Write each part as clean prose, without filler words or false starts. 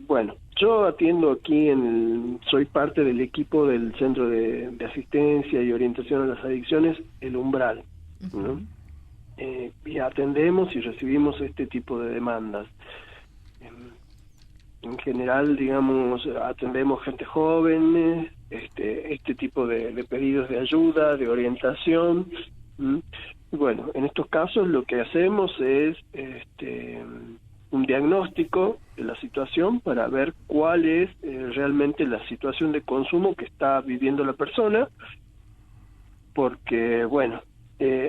Bueno, yo atiendo aquí soy parte del equipo del Centro de Asistencia y Orientación a las Adicciones, El Umbral, ¿no? Y atendemos y recibimos este tipo de demandas. En general, digamos, atendemos gente joven, este tipo de pedidos de ayuda, de orientación. Bueno, en estos casos lo que hacemos es un diagnóstico de la situación para ver cuál es realmente la situación de consumo que está viviendo la persona, porque, bueno,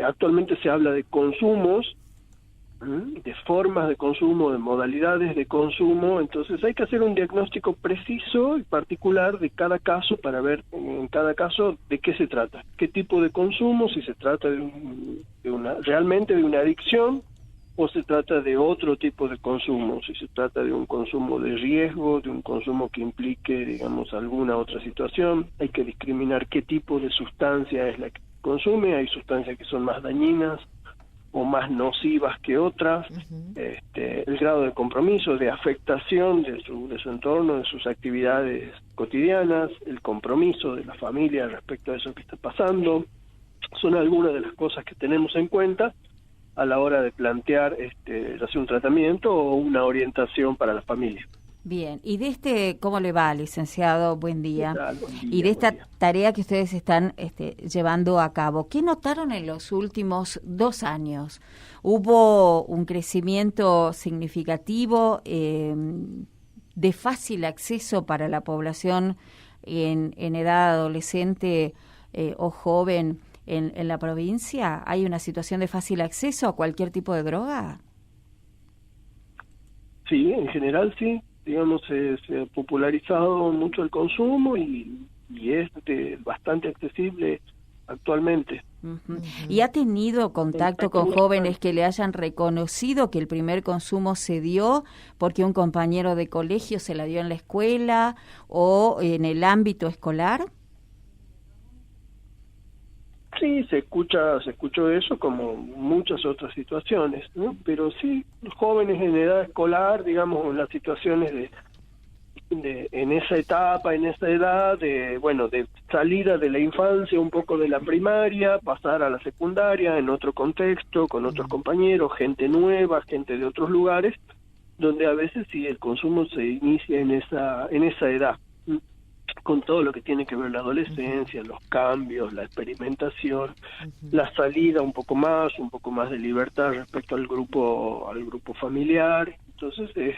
actualmente se habla de consumos, de formas de consumo, de modalidades de consumo, entonces hay que hacer un diagnóstico preciso y particular de cada caso para ver en cada caso de qué se trata, qué tipo de consumo, si se trata realmente de una adicción o se trata de otro tipo de consumo, si se trata de un consumo de riesgo, de un consumo que implique, digamos, alguna otra situación. Hay que discriminar qué tipo de sustancia es la que consume, hay sustancias que son más dañinas o más nocivas que otras, el grado de compromiso, de afectación de su entorno, de sus actividades cotidianas, el compromiso de la familia respecto a eso que está pasando, son algunas de las cosas que tenemos en cuenta a la hora de plantear hacer un tratamiento o una orientación para la familia. Bien, y de ¿cómo le va, licenciado? Buen día. ¿Qué tal? Buen día, Y de esta buen día. tarea que ustedes están llevando a cabo, ¿qué notaron en los últimos 2 años? ¿Hubo un crecimiento significativo de fácil acceso para la población en edad adolescente o joven en la provincia? ¿Hay una situación de fácil acceso a cualquier tipo de droga? Sí, en general sí. Digamos, se ha popularizado mucho el consumo y es bastante accesible actualmente. ¿Y ha tenido contacto con jóvenes que le hayan reconocido que el primer consumo se dio porque un compañero de colegio se la dio en la escuela o en el ámbito escolar? Sí, se escuchó eso como muchas otras situaciones, ¿no? Pero sí, los jóvenes en edad escolar, digamos, en las situaciones en esa etapa, en esa edad, de salida de la infancia, un poco de la primaria, pasar a la secundaria, en otro contexto, con otros compañeros, gente nueva, gente de otros lugares, donde a veces sí el consumo se inicia en esa edad, con todo lo que tiene que ver la adolescencia, los cambios, la experimentación, la salida un poco más de libertad respecto al grupo familiar. Entonces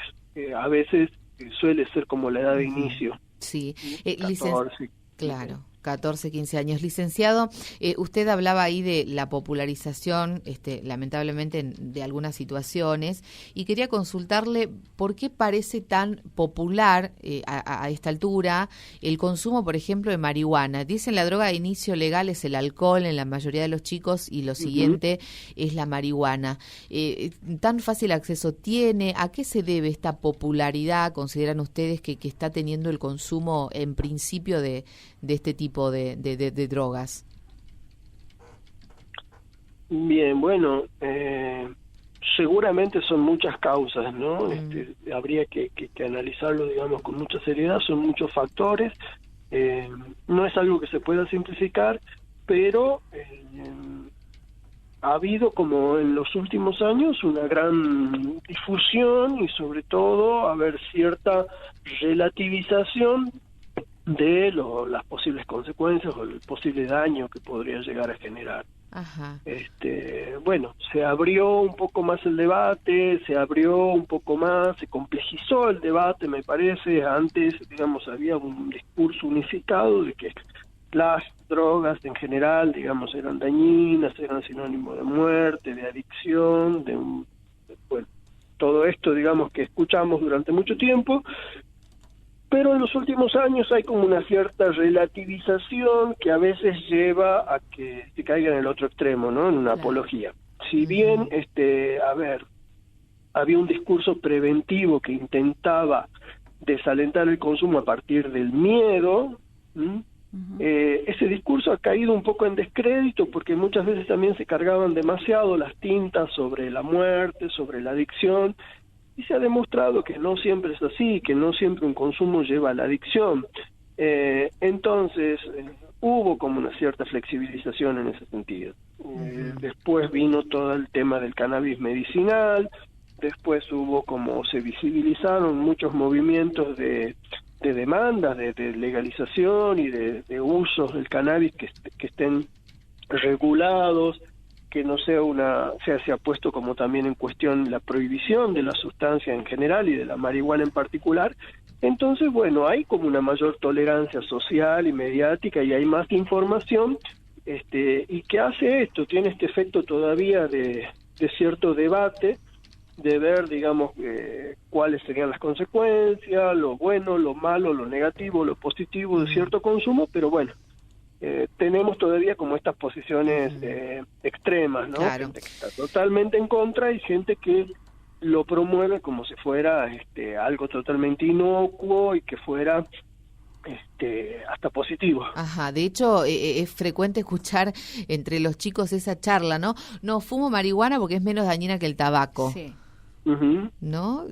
a veces suele ser como la edad de inicio. Sí, 14. Claro. 14, 15 años. Licenciado, usted hablaba ahí de la popularización, lamentablemente, de algunas situaciones, y quería consultarle por qué parece tan popular a esta altura el consumo, por ejemplo, de marihuana. Dicen la droga de inicio legal es el alcohol en la mayoría de los chicos y lo siguiente es la marihuana. ¿Tan fácil acceso tiene? ¿A qué se debe esta popularidad, consideran ustedes, que está teniendo el consumo en principio de este tipo de drogas? Bien, bueno, seguramente son muchas causas, ¿no? Habría que analizarlo, digamos, con mucha seriedad, son muchos factores, no es algo que se pueda simplificar, pero ha habido, como en los últimos años, una gran difusión y sobre todo cierta relativización de las posibles consecuencias o el posible daño que podría llegar a generar. Ajá. Se abrió un poco más el debate, se complejizó el debate, me parece. Antes, digamos, había un discurso unificado de que las drogas en general, digamos, eran dañinas, eran sinónimo de muerte, de adicción, todo esto, digamos, que escuchamos durante mucho tiempo. Pero en los últimos años hay como una cierta relativización que a veces lleva a que se caiga en el otro extremo, ¿no? En una apología. Si bien, había un discurso preventivo que intentaba desalentar el consumo a partir del miedo, ese discurso ha caído un poco en descrédito porque muchas veces también se cargaban demasiado las tintas sobre la muerte, sobre la adicción, y se ha demostrado que no siempre es así, que no siempre un consumo lleva a la adicción. Entonces, hubo como una cierta flexibilización en ese sentido. Después vino todo el tema del cannabis medicinal, después hubo como se visibilizaron muchos movimientos de demandas, de legalización y de usos del cannabis que estén regulados, que no sea se ha puesto como también en cuestión la prohibición de la sustancia en general y de la marihuana en particular. Entonces, bueno, hay como una mayor tolerancia social y mediática y hay más información, y ¿qué hace esto? Tiene este efecto todavía de cierto debate, de ver, digamos, cuáles serían las consecuencias, lo bueno, lo malo, lo negativo, lo positivo de cierto consumo, pero bueno, tenemos todavía como estas posiciones extremas, ¿no? Claro. Gente que está totalmente en contra y gente que lo promueve como si fuera algo totalmente inocuo y que fuera hasta positivo. Ajá, de hecho es frecuente escuchar entre los chicos esa charla, ¿no? No fumo marihuana porque es menos dañina que el tabaco. Sí. Uh-huh. ¿No?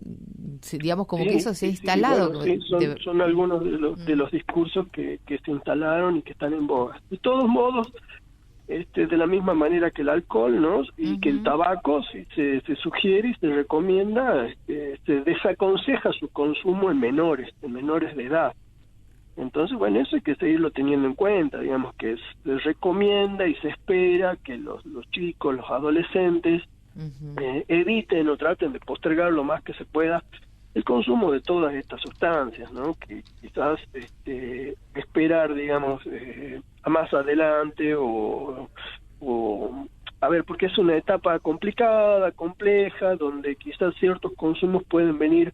Sí, digamos como que eso se ha instalado. Sí, bueno, son algunos de los discursos que se instalaron y que están en boga. De todos modos, de la misma manera que el alcohol, ¿no? Y que el tabaco, se sugiere y se recomienda, se desaconseja su consumo en menores de edad. Entonces, bueno, eso hay que seguirlo teniendo en cuenta, digamos que se recomienda y se espera que los chicos, los adolescentes, eviten o traten de postergar lo más que se pueda el consumo de todas estas sustancias, ¿no? Que quizás esperar, digamos, a más adelante o a ver, porque es una etapa complicada, compleja, donde quizás ciertos consumos pueden venir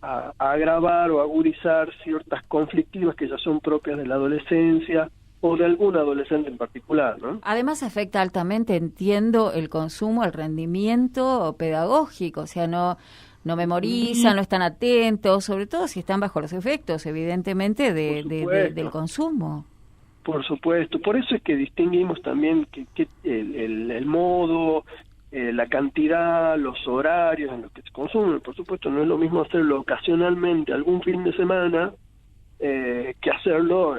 a agravar o agudizar ciertas conflictivas que ya son propias de la adolescencia o de algún adolescente en particular, ¿no? Además afecta altamente, entiendo, el consumo, el rendimiento pedagógico, o sea, no memorizan, no están atentos, sobre todo si están bajo los efectos, evidentemente, del consumo. Por supuesto, por eso es que distinguimos también que el modo, la cantidad, los horarios en los que se consumen. Por supuesto, no es lo mismo hacerlo ocasionalmente, algún fin de semana, que hacerlo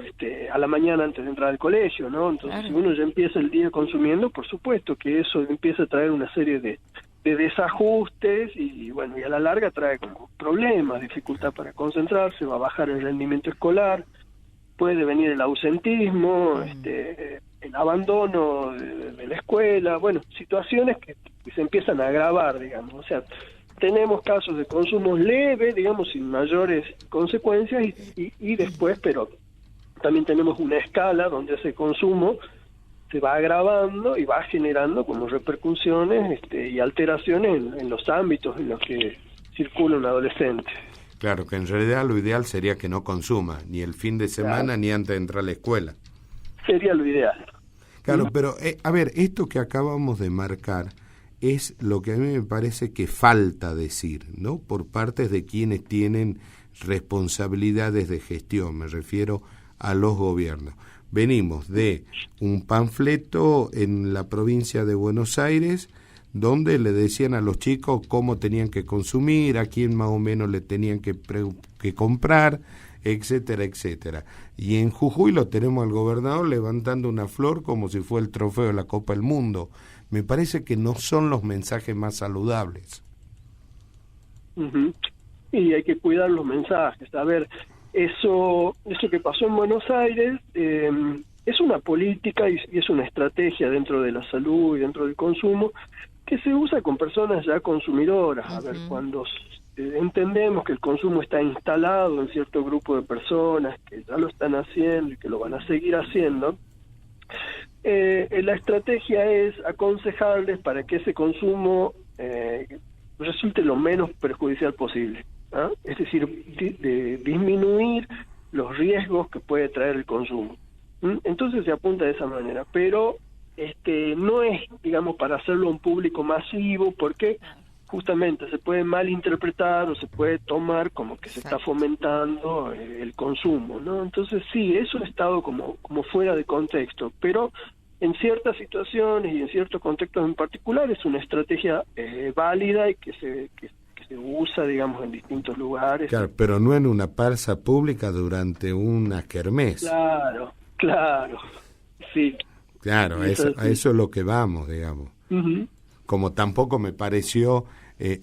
a la mañana antes de entrar al colegio, ¿no? Entonces, claro, si uno ya empieza el día consumiendo, por supuesto que eso empieza a traer una serie de desajustes y bueno, y a la larga trae como problemas, dificultad para concentrarse, va a bajar el rendimiento escolar, puede venir el ausentismo, el abandono de la escuela, bueno, situaciones que se empiezan a agravar, digamos, o sea, tenemos casos de consumos leves, digamos, sin mayores consecuencias y después, pero también tenemos una escala donde ese consumo se va agravando y va generando como repercusiones y alteraciones en los ámbitos en los que circula un adolescente. Claro, que en realidad lo ideal sería que no consuma, ni el fin de semana, claro, ni antes de entrar a la escuela. Sería lo ideal. Claro, pero a ver, esto que acabamos de marcar es lo que a mí me parece que falta decir, ¿no? Por parte de quienes tienen responsabilidades de gestión, me refiero a los gobiernos. Venimos de un panfleto en la provincia de Buenos Aires donde le decían a los chicos cómo tenían que consumir, a quién más o menos le tenían que comprar, etcétera, etcétera. Y en Jujuy lo tenemos al gobernador levantando una flor como si fuera el trofeo de la Copa del Mundo. Me parece que no son los mensajes más saludables. Uh-huh. Y hay que cuidar los mensajes. A ver, eso que pasó en Buenos Aires es una política y es una estrategia dentro de la salud y dentro del consumo que se usa con personas ya consumidoras. A ver, cuando entendemos que el consumo está instalado en cierto grupo de personas que ya lo están haciendo y que lo van a seguir haciendo, la estrategia es aconsejarles para que ese consumo resulte lo menos perjudicial posible, ¿ah? Es decir, disminuir los riesgos que puede traer el consumo. Entonces se apunta de esa manera, pero no es, digamos, para hacerlo a un público masivo, porque justamente se puede malinterpretar o se puede tomar como que se está fomentando el consumo, ¿no? Entonces sí, eso ha estado como fuera de contexto, pero en ciertas situaciones y en ciertos contextos en particular es una estrategia válida y que se se usa, digamos, en distintos lugares. Claro, pero no en una plaza pública durante una kermés. Claro, sí. Claro, a eso es lo que vamos, digamos. Uh-huh. Como tampoco me pareció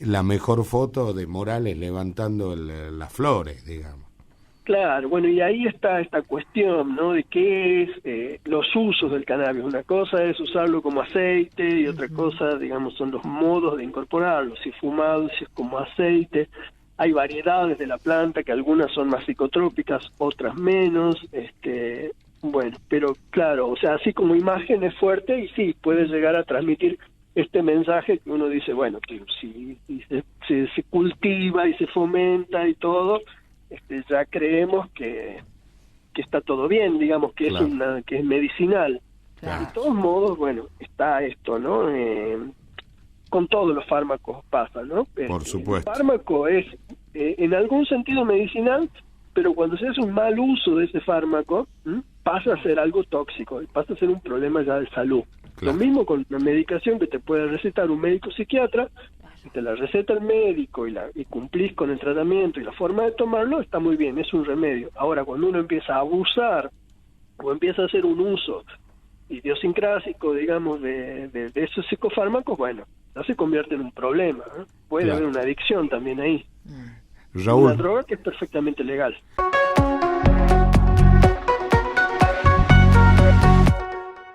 la mejor foto de Morales levantando las flores, digamos. Claro, bueno, y ahí está esta cuestión, ¿no?, de qué es los usos del cannabis. Una cosa es usarlo como aceite y otra cosa, digamos, son los modos de incorporarlo, si fumado, si es como aceite. Hay variedades de la planta, que algunas son más psicotrópicas, otras menos, bueno, pero claro, o sea, así como imagen es fuerte y sí, puede llegar a transmitir este mensaje que uno dice, bueno, que si se cultiva y se fomenta y todo, ya creemos que está todo bien, digamos, que claro. que es medicinal. Claro. De todos modos, bueno, está esto, ¿no? Con todos los fármacos pasa, ¿no? Por supuesto. El fármaco es en algún sentido medicinal, pero cuando se hace un mal uso de ese fármaco, pasa a ser algo tóxico, pasa a ser un problema ya de salud. Claro. Lo mismo con la medicación que te puede recetar un médico psiquiatra. Si te la receta el médico y cumplís con el tratamiento y la forma de tomarlo, está muy bien, es un remedio. Ahora, cuando uno empieza a abusar o empieza a hacer un uso idiosincrásico, digamos, de esos psicofármacos, bueno, ya se convierte en un problema, ¿eh? Puede claro. haber una adicción también ahí. Raúl. Una droga que es perfectamente legal.